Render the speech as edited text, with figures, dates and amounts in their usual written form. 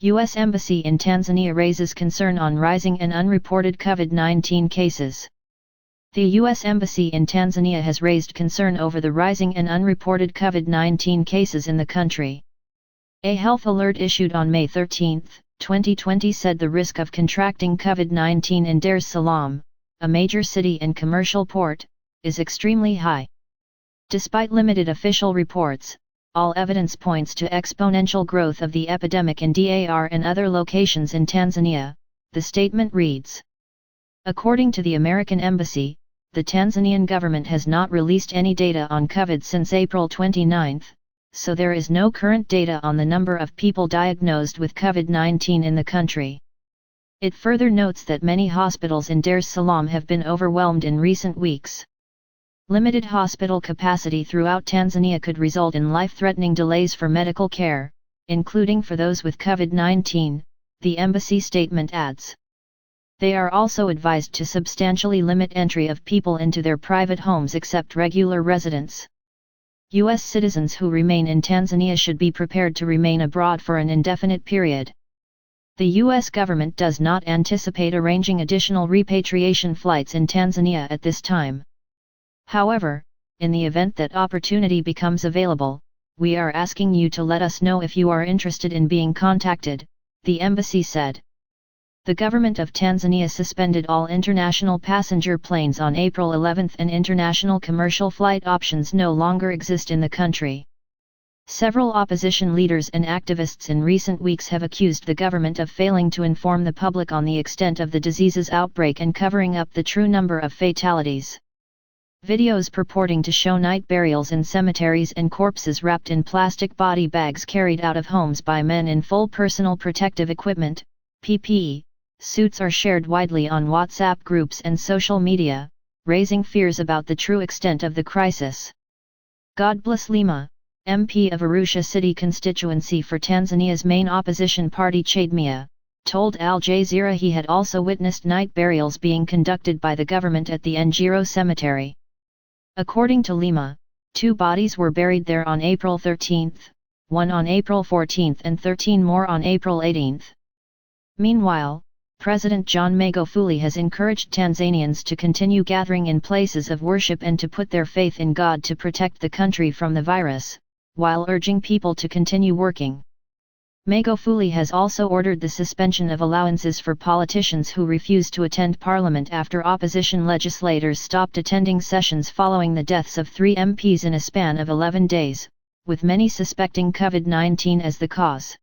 U.S. Embassy in Tanzania raises concern on rising and unreported COVID-19 cases. The U.S. Embassy in Tanzania has raised concern over the rising and unreported COVID-19 cases in the country. A health alert issued on May 13, 2020 said the risk of contracting COVID-19 in Dar es Salaam, a major city and commercial port, is extremely high. Despite limited official reports, all evidence points to exponential growth of the epidemic in Dar and other locations in Tanzania, the statement reads. According to the American Embassy, the Tanzanian government has not released any data on COVID since April 29, so there is no current data on the number of people diagnosed with COVID-19 in the country. It further notes that many hospitals in Dar es Salaam have been overwhelmed in recent weeks. Limited hospital capacity throughout Tanzania could result in life-threatening delays for medical care, including for those with COVID-19, the embassy statement adds. They are also advised to substantially limit entry of people into their private homes except regular residents. U.S. citizens who remain in Tanzania should be prepared to remain abroad for an indefinite period. The U.S. government does not anticipate arranging additional repatriation flights in Tanzania at this time. However, in the event that opportunity becomes available, we are asking you to let us know if you are interested in being contacted, the embassy said. The government of Tanzania suspended all international passenger planes on April 11 and international commercial flight options no longer exist in the country. Several opposition leaders and activists in recent weeks have accused the government of failing to inform the public on the extent of the disease's outbreak and covering up the true number of fatalities. Videos purporting to show night burials in cemeteries and corpses wrapped in plastic body bags carried out of homes by men in full personal protective equipment, PPE, suits are shared widely on WhatsApp groups and social media, raising fears about the true extent of the crisis. Godbless Lima, MP of Arusha City constituency for Tanzania's main opposition party Chademia, told Al Jazeera he had also witnessed night burials being conducted by the government at the Njiro Cemetery. According to Lima, 2 bodies were buried there on April 13, 1 on April 14 and 13 more on April 18. Meanwhile, President John Magufuli has encouraged Tanzanians to continue gathering in places of worship and to put their faith in God to protect the country from the virus, while urging people to continue working. Magufuli has also ordered the suspension of allowances for politicians who refuse to attend parliament after opposition legislators stopped attending sessions following the deaths of 3 MPs in a span of 11 days, with many suspecting COVID-19 as the cause.